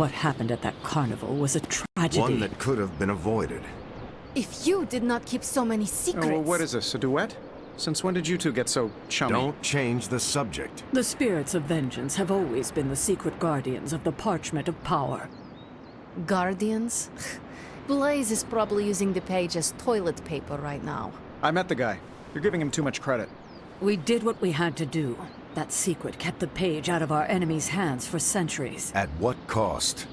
What happened at that carnival was a tragedy. One that could have been avoided. If you did not keep so many secrets... Oh, well, what is this, a duet? Since when did you two get so chummy? Don't change the subject. The spirits of vengeance have always been the secret guardians of the parchment of power. Guardians? Blaze is probably using the page as toilet paper right now. I met the guy. You're giving him too much credit. We did what we had to do. That secret kept the page out of our enemies' hands for centuries. At what cost?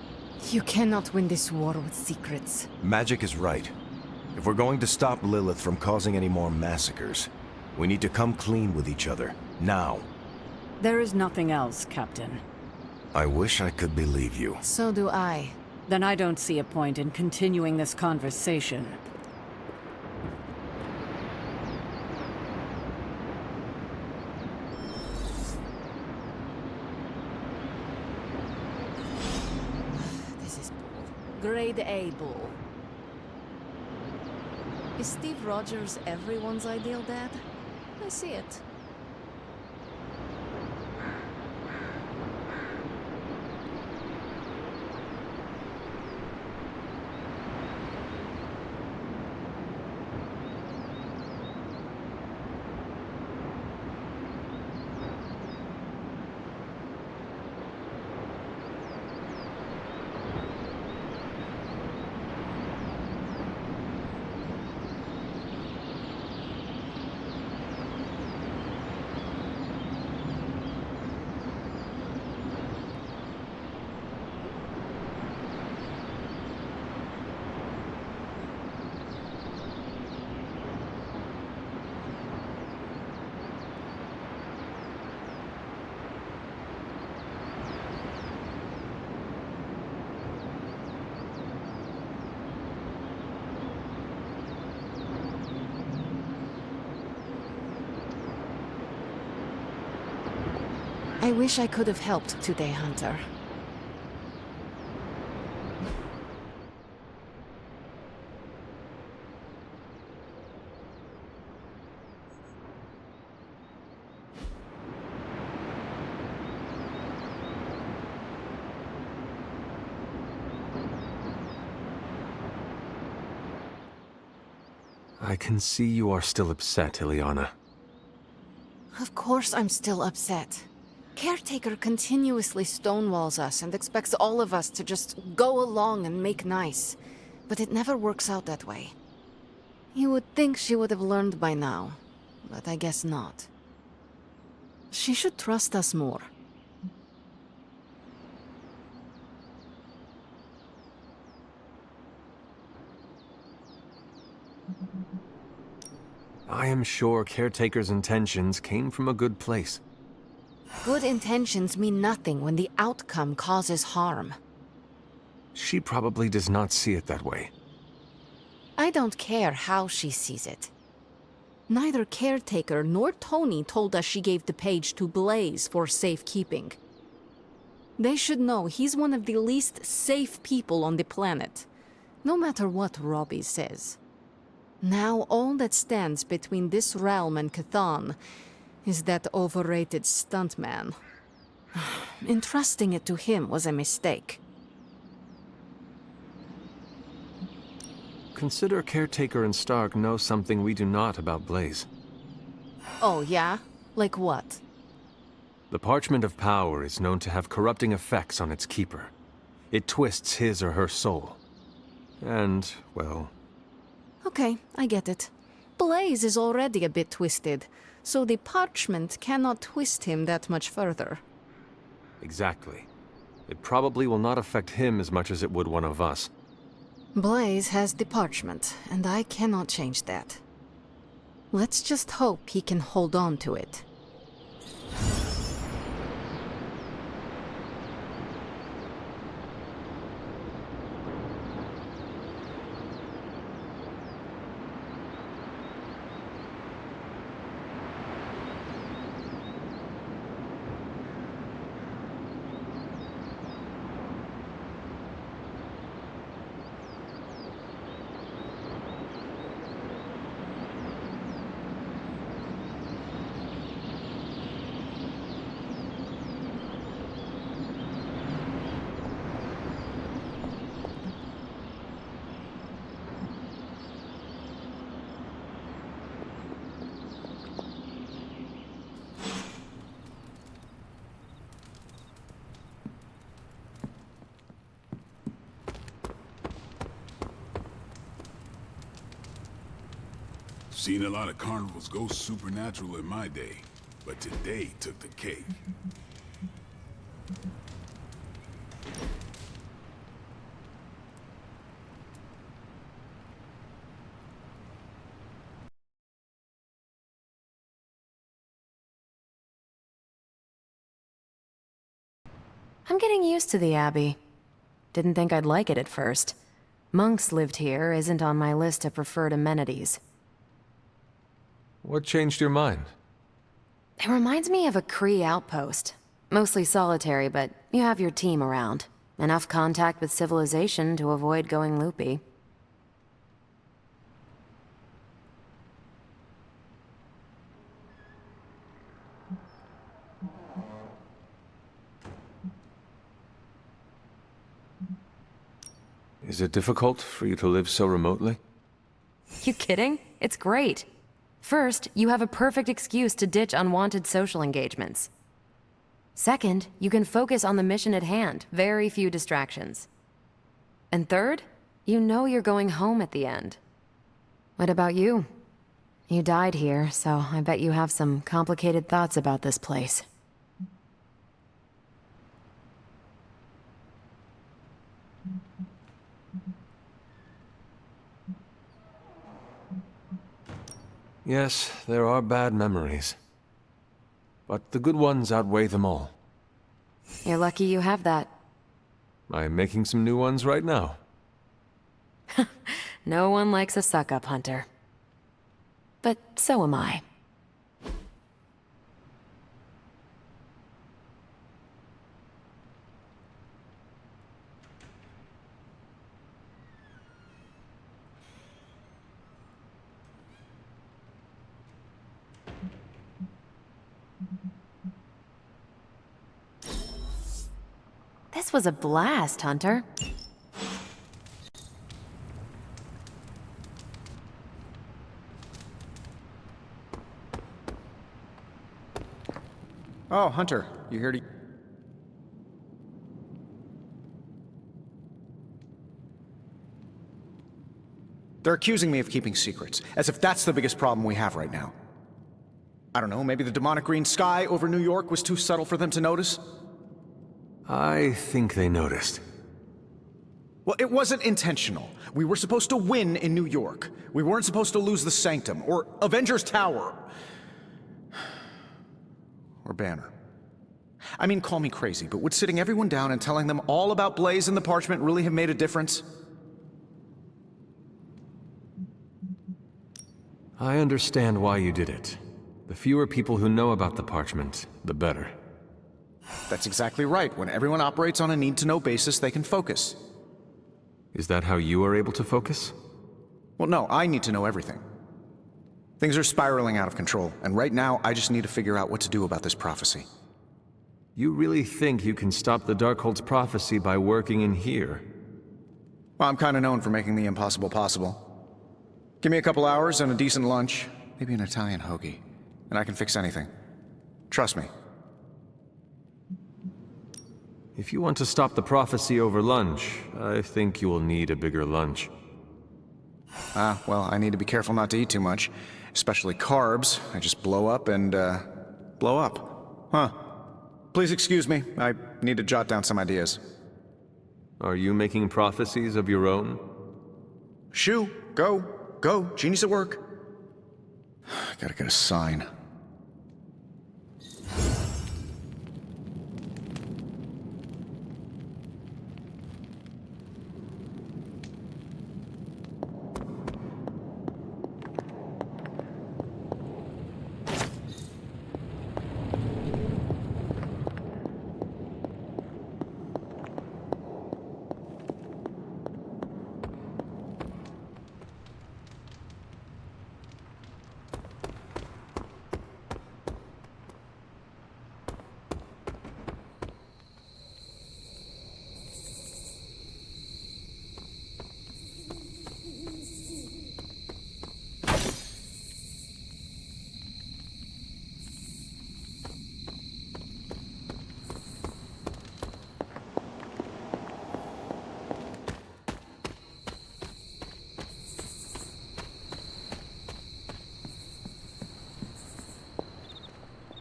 You cannot win this war with secrets. Magic is right. If we're going to stop Lilith from causing any more massacres, we need to come clean with each other, now. There is nothing else, Captain. I wish I could believe you. So do I. Then I don't see a point in continuing this conversation. This is bull. Grade A bull. Is Steve Rogers everyone's ideal dad? I see it. I wish I could have helped today, Hunter. I can see you are still upset, Ileana. Of course I'm still upset. Caretaker continuously stonewalls us and expects all of us to just go along and make nice. But it never works out that way. You would think she would have learned by now, but I guess not. She should trust us more. I am sure Caretaker's intentions came from a good place. Good intentions mean nothing when the outcome causes harm. She probably does not see it that way. I don't care how she sees it. Neither Caretaker nor Tony told us she gave the page to Blaze for safekeeping. They should know he's one of the least safe people on the planet, no matter what Robbie says. Now all that stands between this realm and Chthon is that overrated stuntman. Entrusting it to him was a mistake. Consider Caretaker and Stark know something we do not about Blaze. Oh, yeah? Like what? The Parchment of Power is known to have corrupting effects on its keeper. It twists his or her soul. And, well... Okay, I get it. Blaze is already a bit twisted, so the parchment cannot twist him that much further. Exactly. It probably will not affect him as much as it would one of us. Blaze has the parchment, and I cannot change that. Let's just hope he can hold on to it. Seen a lot of carnivals go supernatural in my day, but today took the cake. I'm getting used to the Abbey. Didn't think I'd like it at first. Monks lived here isn't on my list of preferred amenities. What changed your mind? It reminds me of a Kree outpost. Mostly solitary, but you have your team around. Enough contact with civilization to avoid going loopy. Is it difficult for you to live so remotely? You kidding? It's great. First, you have a perfect excuse to ditch unwanted social engagements. Second, you can focus on the mission at hand, very few distractions. And third, you know you're going home at the end. What about you? You died here, so I bet you have some complicated thoughts about this place. Yes, there are bad memories. But the good ones outweigh them all. You're lucky you have that. I'm making some new ones right now. No one likes a suck-up hunter. But so am I. This was a blast, Hunter. Oh, Hunter, you here to... They're accusing me of keeping secrets, as if that's the biggest problem we have right now. I don't know, maybe the demonic green sky over New York was too subtle for them to notice? I think they noticed. Well, it wasn't intentional. We were supposed to win in New York. We weren't supposed to lose the Sanctum, or Avengers Tower. Or Banner. I mean, call me crazy, but would sitting everyone down and telling them all about Blaze and the Parchment really have made a difference? I understand why you did it. The fewer people who know about the Parchment, the better. That's exactly right. When everyone operates on a need-to-know basis, they can focus. Is that how you are able to focus? Well, no, I need to know everything. Things are spiraling out of control, and right now, I just need to figure out what to do about this prophecy. You really think you can stop the Darkhold's prophecy by working in here? Well, I'm kinda known for making the impossible possible. Give me a couple hours and a decent lunch, maybe an Italian hoagie, and I can fix anything. Trust me. If you want to stop the prophecy over lunch, I think you will need a bigger lunch. Well, I need to be careful not to eat too much, especially carbs. I just blow up and, blow up. Huh. Please excuse me, I need to jot down some ideas. Are you making prophecies of your own? Shoo, go, genius at work. Gotta get a sign.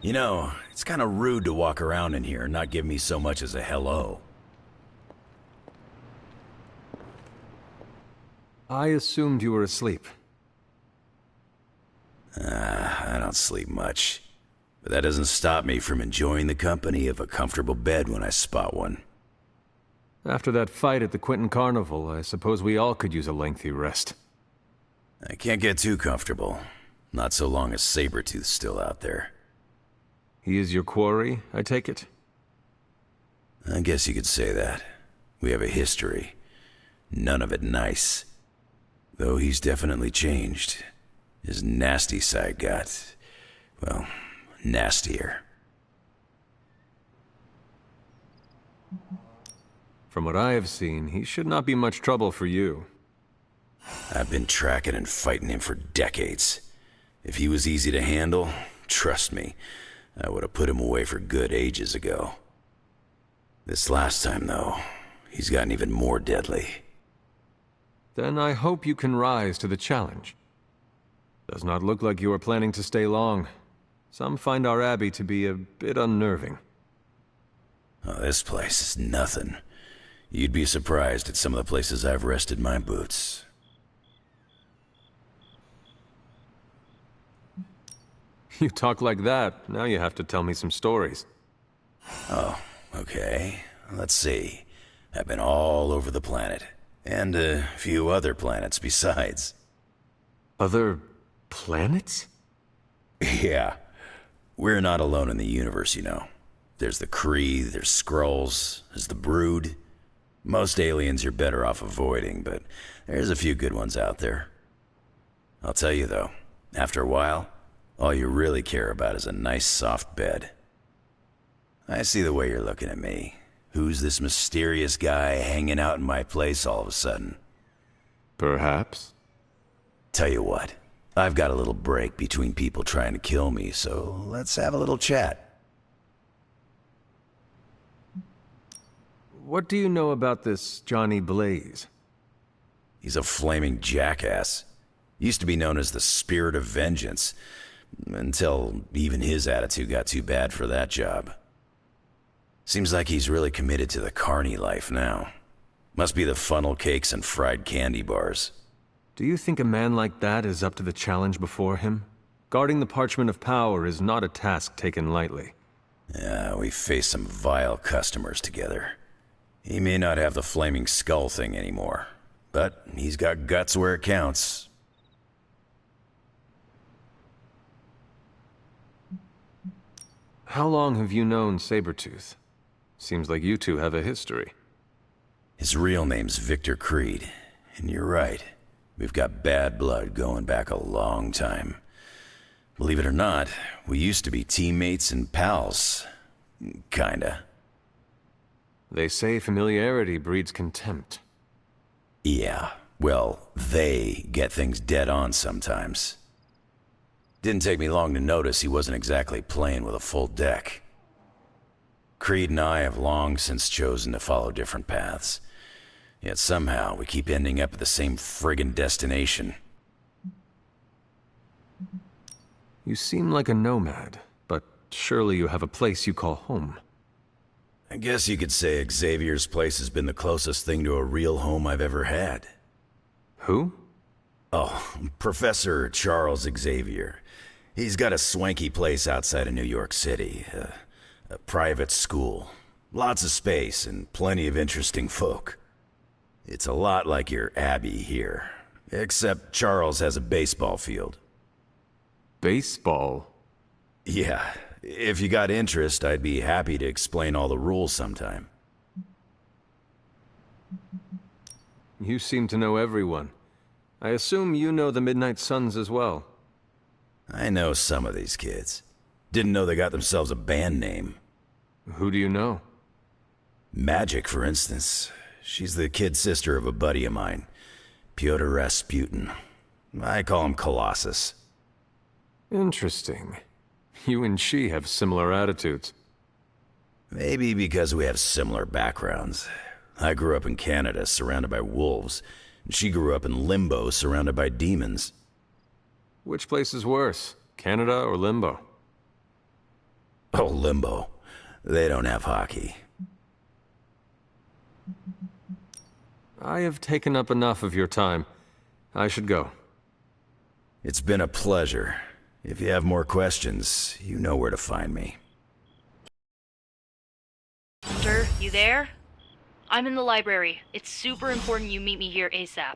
You know, it's kind of rude to walk around in here and not give me so much as a hello. I assumed you were asleep. I don't sleep much. But that doesn't stop me from enjoying the company of a comfortable bed when I spot one. After that fight at the Quentin Carnival, I suppose we all could use a lengthy rest. I can't get too comfortable. Not so long as Sabretooth's still out there. He is your quarry, I take it? I guess you could say that. We have a history. None of it nice. Though he's definitely changed. His nasty side got, well, nastier. From what I have seen, he should not be much trouble for you. I've been tracking and fighting him for decades. If he was easy to handle, trust me, I would have put him away for good ages ago. This last time, though, he's gotten even more deadly. Then I hope you can rise to the challenge. Does not look like you are planning to stay long. Some find our Abbey to be a bit unnerving. Oh, this place is nothing. You'd be surprised at some of the places I've rested my boots. You talk like that, now you have to tell me some stories. Oh, okay. Let's see. I've been all over the planet. And a few other planets besides. Other planets? Yeah. We're not alone in the universe, you know. There's the Kree, there's Skrulls, there's the Brood. Most aliens you're better off avoiding, but there's a few good ones out there. I'll tell you though, after a while, all you really care about is a nice soft bed. I see the way you're looking at me. Who's this mysterious guy hanging out in my place all of a sudden? Perhaps. Tell you what, I've got a little break between people trying to kill me, so let's have a little chat. What do you know about this Johnny Blaze? He's a flaming jackass. Used to be known as the Spirit of Vengeance, until even his attitude got too bad for that job. Seems like he's really committed to the carny life now. Must be the funnel cakes and fried candy bars. Do you think a man like that is up to the challenge before him? Guarding the Parchment of Power is not a task taken lightly. Yeah, we faced some vile customers together. He may not have the flaming skull thing anymore, but he's got guts where it counts. How long have you known Sabretooth? Seems like you two have a history. His real name's Victor Creed, and you're right. We've got bad blood going back a long time. Believe it or not, we used to be teammates and pals. Kinda. They say familiarity breeds contempt. Yeah, well, they get things dead on sometimes. Didn't take me long to notice he wasn't exactly playing with a full deck. Creed and I have long since chosen to follow different paths. Yet somehow we keep ending up at the same friggin' destination. You seem like a nomad, but surely you have a place you call home. I guess you could say Xavier's place has been the closest thing to a real home I've ever had. Who? Oh, Professor Charles Xavier. He's got a swanky place outside of New York City. A private school. Lots of space and plenty of interesting folk. It's a lot like your Abbey here. Except Charles has a baseball field. Baseball? Yeah. If you got interest, I'd be happy to explain all the rules sometime. You seem to know everyone. I assume you know the sMidnightSuns as well. I know some of these kids. Didn't know they got themselves a band name. Who do you know? Magic, for instance. She's the kid sister of a buddy of mine, Pyotr Rasputin. I call him Colossus. Interesting. You and she have similar attitudes. Maybe because we have similar backgrounds. I grew up in Canada, surrounded by wolves. And she grew up in Limbo, surrounded by demons. Which place is worse, Canada or Limbo? Oh, Limbo. They don't have hockey. I have taken up enough of your time. I should go. It's been a pleasure. If you have more questions, you know where to find me. Sir, you there? I'm in the library. It's super important you meet me here ASAP.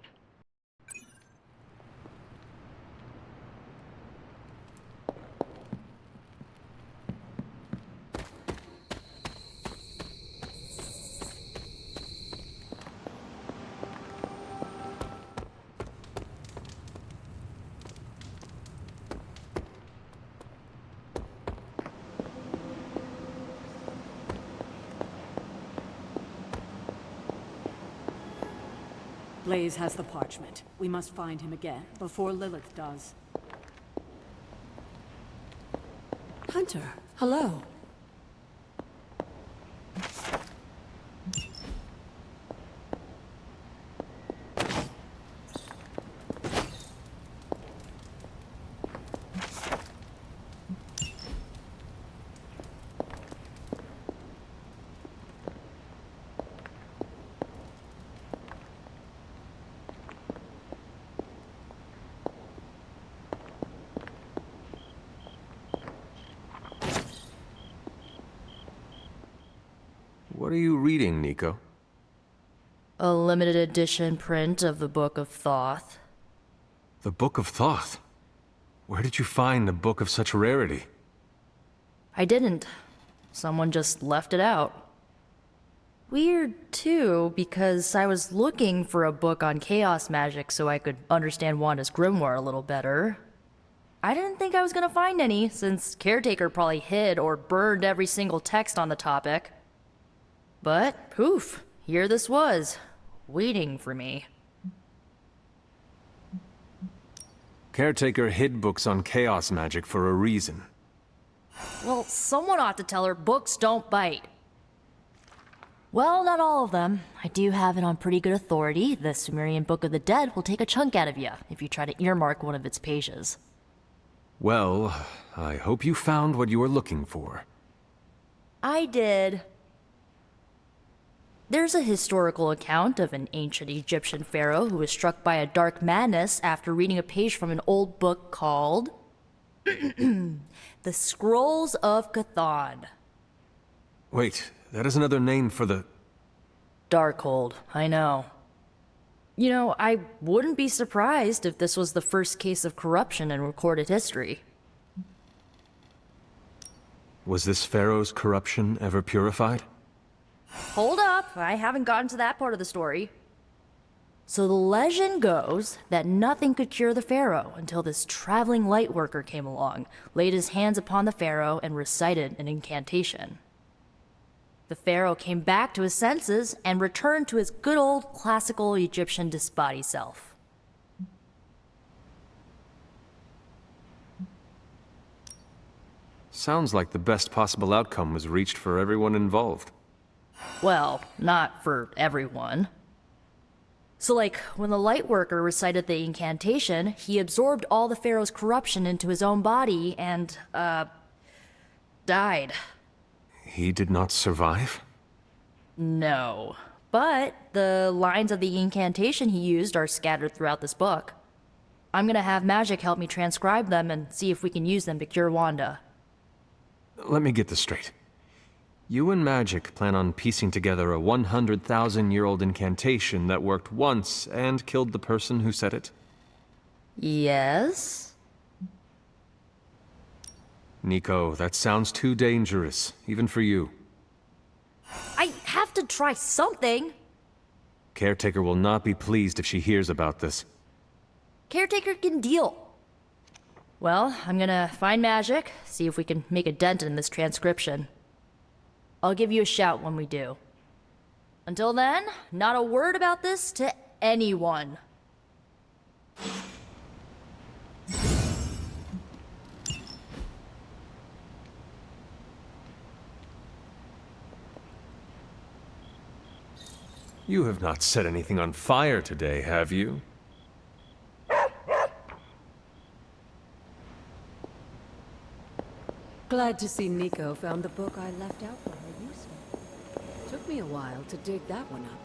Blaze has the parchment. We must find him again, before Lilith does. Hunter, hello. What are you reading, Nico? A limited edition print of the Book of Thoth. The Book of Thoth? Where did you find a book of such rarity? I didn't. Someone just left it out. Weird, too, because I was looking for a book on chaos magic so I could understand Wanda's grimoire a little better. I didn't think I was gonna find any, since Caretaker probably hid or burned every single text on the topic. But, poof, here this was, waiting for me. Caretaker hid books on chaos magic for a reason. Well, someone ought to tell her books don't bite. Well, not all of them. I do have it on pretty good authority. The Sumerian Book of the Dead will take a chunk out of you if you try to earmark one of its pages. Well, I hope you found what you were looking for. I did. There's a historical account of an ancient Egyptian pharaoh who was struck by a dark madness after reading a page from an old book called The Scrolls of Chthon. Wait, that is another name for the... Darkhold, I know. You know, I wouldn't be surprised if this was the first case of corruption in recorded history. Was this pharaoh's corruption ever purified? Hold up, I haven't gotten to that part of the story. So the legend goes that nothing could cure the pharaoh until this traveling light worker came along, laid his hands upon the pharaoh, and recited an incantation. The pharaoh came back to his senses and returned to his good old classical Egyptian disbody self. Sounds like the best possible outcome was reached for everyone involved. Well, not for everyone. So like, when the light worker recited the incantation, he absorbed all the pharaoh's corruption into his own body and, died. He did not survive? No. But the lines of the incantation he used are scattered throughout this book. I'm gonna have Magic help me transcribe them and see if we can use them to cure Wanda. Let me get this straight. You and Magic plan on piecing together a 100,000-year-old incantation that worked once and killed the person who said it? Yes? Nico, that sounds too dangerous, even for you. I have to try something! Caretaker will not be pleased if she hears about this. Caretaker can deal. Well, I'm gonna find Magic, see if we can make a dent in this transcription. I'll give you a shout when we do. Until then, not a word about this to anyone. You have not set anything on fire today, have you? Glad to see Nico found the book I left out for her useful. Took me a while to dig that one up.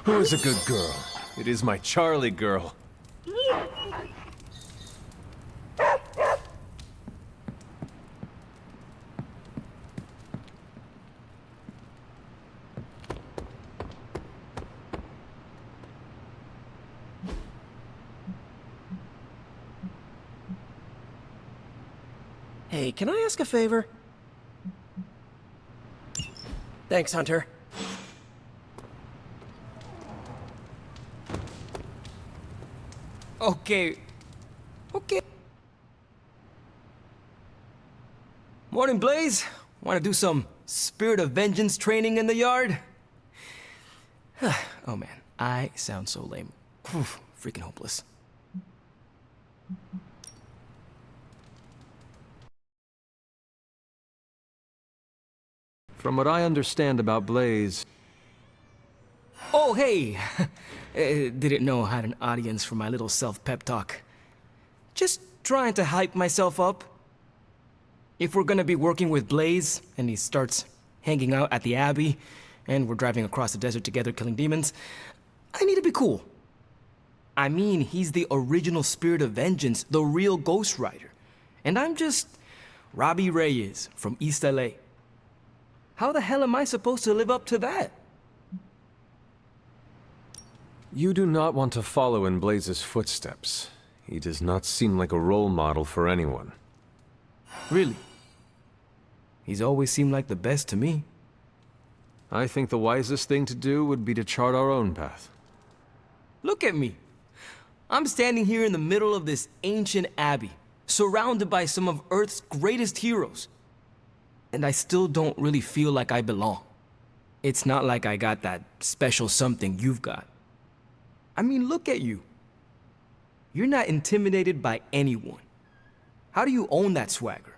Who is a good girl? It is my Charlie girl. Hey, can I ask a favor? Thanks, Hunter. Okay. Morning, Blaze. Want to do some Spirit of Vengeance training in the yard? Oh man, I sound so lame. Freaking hopeless. From what I understand about Blaze... Oh, hey! Didn't know I had an audience for my little self-pep talk. Just trying to hype myself up. If we're gonna be working with Blaze, and he starts hanging out at the Abbey, and we're driving across the desert together killing demons, I need to be cool. I mean, he's the original Spirit of Vengeance, the real Ghost Rider. And I'm just Robbie Reyes from East LA. How the hell am I supposed to live up to that? You do not want to follow in Blaze's footsteps. He does not seem like a role model for anyone. Really? He's always seemed like the best to me. I think the wisest thing to do would be to chart our own path. Look at me. I'm standing here in the middle of this ancient abbey, surrounded by some of Earth's greatest heroes. And I still don't really feel like I belong. It's not like I got that special something you've got. I mean, look at you. You're not intimidated by anyone. How do you own that swagger?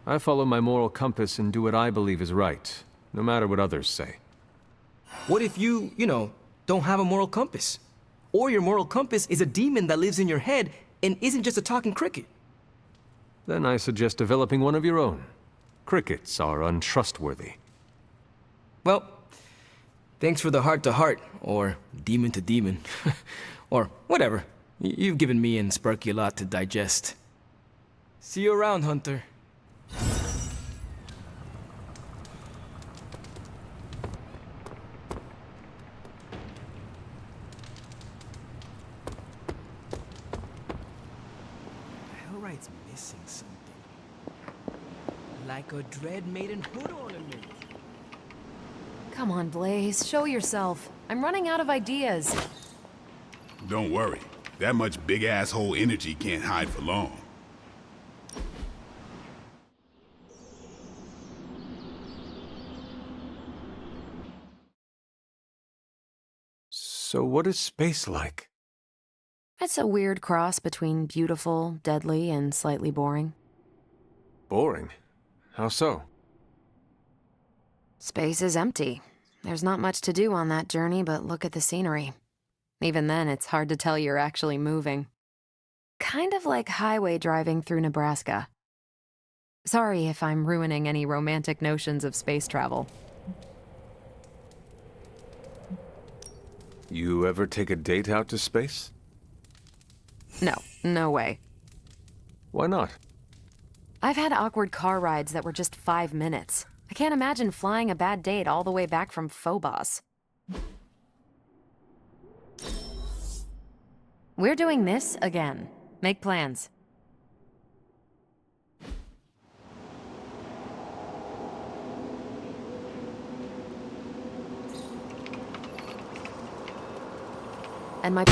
I follow my moral compass and do what I believe is right, no matter what others say. What if you don't have a moral compass? Or your moral compass is a demon that lives in your head and isn't just a talking cricket? Then I suggest developing one of your own. Crickets are untrustworthy. Well, thanks for the heart-to-heart, or demon-to-demon, or whatever. You've given me and Sparky a lot to digest. See you around, Hunter. Hellright's missing something. Like a Dread Maiden hood ornament. Come on, Blaze, show yourself. I'm running out of ideas. Don't worry. That much big asshole energy can't hide for long. So what is space like? It's a weird cross between beautiful, deadly, and slightly boring. Boring? How so? Space is empty. There's not much to do on that journey but look at the scenery. Even then, it's hard to tell you're actually moving. Kind of like highway driving through Nebraska. Sorry if I'm ruining any romantic notions of space travel. You ever take a date out to space? No, no way. Why not? I've had awkward car rides that were just 5 minutes. I can't imagine flying a bad date all the way back from Phobos. We're doing this again. Make plans. And my...